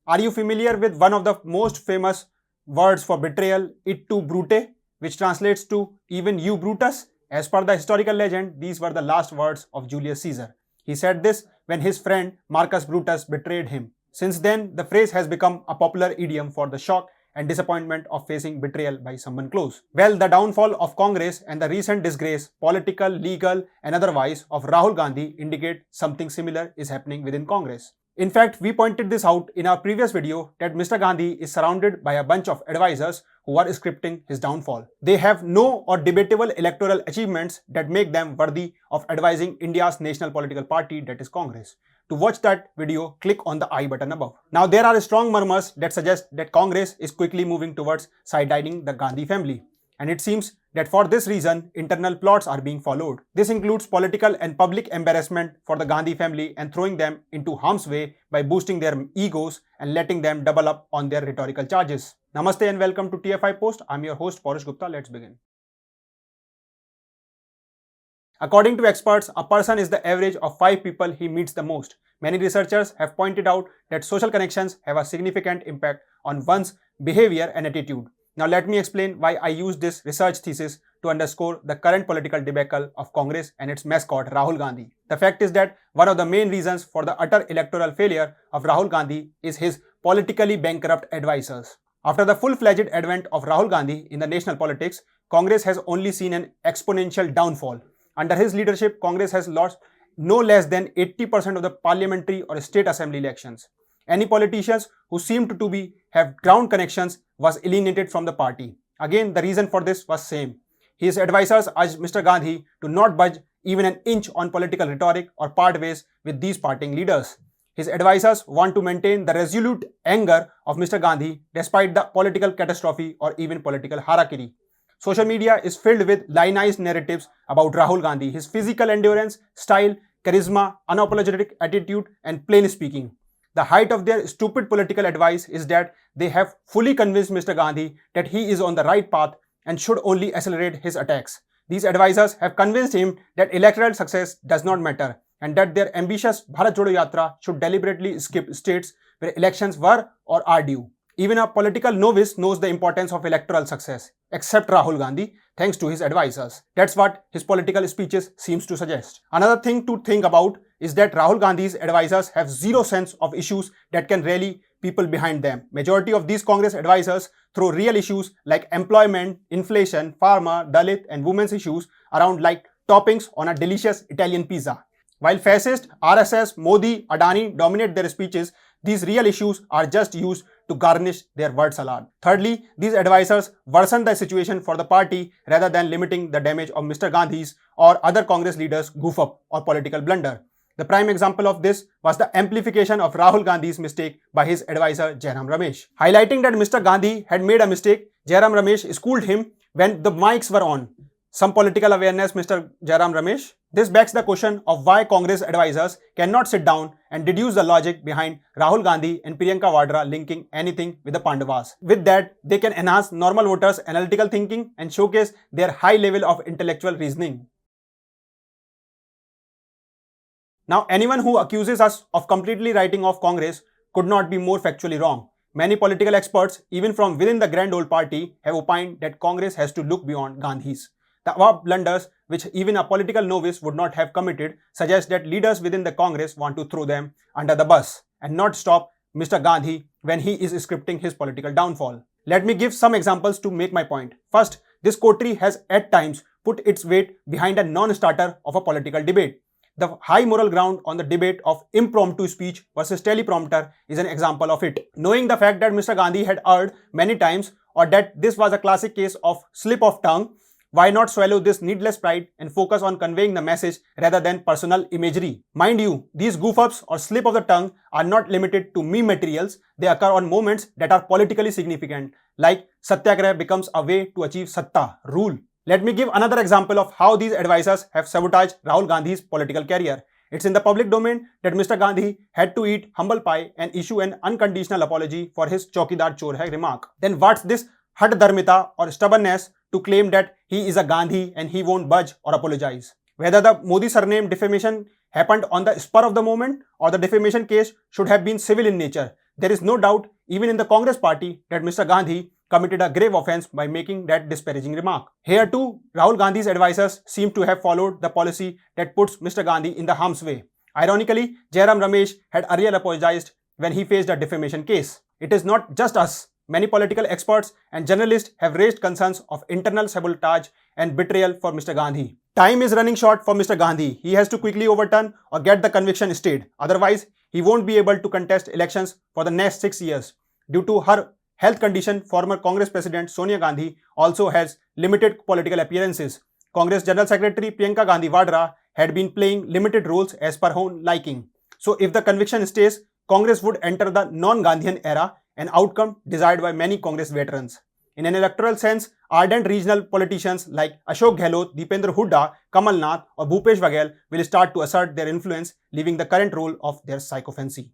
Are you familiar with one of the most famous words for betrayal, it tu brute, which translates to even you Brutus? As per the historical legend, these were the last words of Julius Caesar. He said this when his friend Marcus Brutus betrayed him. Since then, the phrase has become a popular idiom for the shock and disappointment of facing betrayal by someone close. Well, the downfall of Congress and the recent disgrace, political, legal and otherwise, of Rahul Gandhi indicate something similar is happening within Congress. In fact, we pointed this out in our previous video that Mr. Gandhi is surrounded by a bunch of advisors who are scripting his downfall. They have no or debatable electoral achievements that make them worthy of advising India's national political party, that is Congress. To watch that video, click on the I button above. Now, there are strong murmurs that suggest that Congress is quickly moving towards sidelining the Gandhi family. And it seems that for this reason, internal plots are being followed. This includes political and public embarrassment for the Gandhi family and throwing them into harm's way by boosting their egos and letting them double up on their rhetorical charges. Namaste and welcome to TFI Post. I'm your host Paurush Gupta. Let's begin. According to experts, a person is the average of 5 people he meets the most. Many researchers have pointed out that social connections have a significant impact on one's behavior and attitude. Now let me explain why I use this research thesis to underscore the current political debacle of Congress and its mascot Rahul Gandhi. The fact is that one of the main reasons for the utter electoral failure of Rahul Gandhi is his politically bankrupt advisors. After the full-fledged advent of Rahul Gandhi in the national politics, Congress has only seen an exponential downfall. Under his leadership, Congress has lost no less than 80% of the parliamentary or state assembly elections. Any politicians who seemed to have ground connections was eliminated from the party. Again, the reason for this was same. His advisors urged Mr. Gandhi to not budge even an inch on political rhetoric or part ways with these parting leaders. His advisors want to maintain the resolute anger of Mr. Gandhi despite the political catastrophe or even political harakiri. Social media is filled with lionized narratives about Rahul Gandhi, his physical endurance, style, charisma, unapologetic attitude and plain speaking. The height of their stupid political advice is that they have fully convinced Mr. Gandhi that he is on the right path and should only accelerate his attacks. These advisors have convinced him that electoral success does not matter and that their ambitious Bharat Jodo Yatra should deliberately skip states where elections were or are due. Even a political novice knows the importance of electoral success, except Rahul Gandhi, thanks to his advisors. That's what his political speeches seems to suggest. Another thing to think about is that Rahul Gandhi's advisors have zero sense of issues that can rally people behind them. Majority of these Congress advisors throw real issues like employment, inflation, pharma, Dalit and women's issues around like toppings on a delicious Italian pizza. While fascist, RSS, Modi, Adani dominate their speeches, these real issues are just used to garnish their word salad. Thirdly, these advisors worsen the situation for the party rather than limiting the damage of Mr. Gandhi's or other Congress leaders' goof up or political blunder. The prime example of this was the amplification of Rahul Gandhi's mistake by his advisor Jairam Ramesh. Highlighting that Mr. Gandhi had made a mistake, Jairam Ramesh schooled him when the mics were on. Some political awareness, Mr. Jairam Ramesh. This begs the question of why Congress advisors cannot sit down and deduce the logic behind Rahul Gandhi and Priyanka Vadra linking anything with the Pandavas. With that, they can enhance normal voters' analytical thinking and showcase their high level of intellectual reasoning. Now, anyone who accuses us of completely writing off Congress could not be more factually wrong. Many political experts, even from within the grand old party, have opined that Congress has to look beyond Gandhis. The above blunders, which even a political novice would not have committed, suggest that leaders within the Congress want to throw them under the bus and not stop Mr. Gandhi when he is scripting his political downfall. Let me give some examples to make my point. First, this coterie has at times put its weight behind a non-starter of a political debate. The high moral ground on the debate of impromptu speech versus teleprompter is an example of it. Knowing the fact that Mr. Gandhi had erred many times or that this was a classic case of slip of tongue, why not swallow this needless pride and focus on conveying the message rather than personal imagery? Mind you, these goof-ups or slip of the tongue are not limited to meme materials. They occur on moments that are politically significant, like Satyagraha becomes a way to achieve Satta, rule. Let me give another example of how these advisors have sabotaged Rahul Gandhi's political career. It's in the public domain that Mr. Gandhi had to eat humble pie and issue an unconditional apology for his Chaukidar Chor Hai remark. Then what's this Hat Dharmita or stubbornness to claim that he is a Gandhi and he won't budge or apologize? Whether the Modi surname defamation happened on the spur of the moment or the defamation case should have been civil in nature, There is no doubt, even in the Congress party, that Mr. Gandhi committed a grave offense by making that disparaging remark. Here too, Rahul Gandhi's advisors seem to have followed the policy that puts Mr. Gandhi in the harm's way. Ironically, Jairam Ramesh had earlier apologized when he faced a defamation case. It is not just us. Many political experts and journalists have raised concerns of internal sabotage and betrayal for Mr. Gandhi. Time is running short for Mr. Gandhi. He has to quickly overturn or get the conviction stayed. Otherwise, he won't be able to contest elections for the next 6 years. Due to her health condition, former Congress President Sonia Gandhi also has limited political appearances. Congress General Secretary Priyanka Gandhi Vadra had been playing limited roles as per her own liking. So if the conviction stays, Congress would enter the non-Gandhian era, an outcome desired by many Congress veterans. In an electoral sense, ardent regional politicians like Ashok Gehlot, Deependra Hooda, Kamal Nath or Bhupesh Baghel will start to assert their influence, leaving the current role of their sycophancy.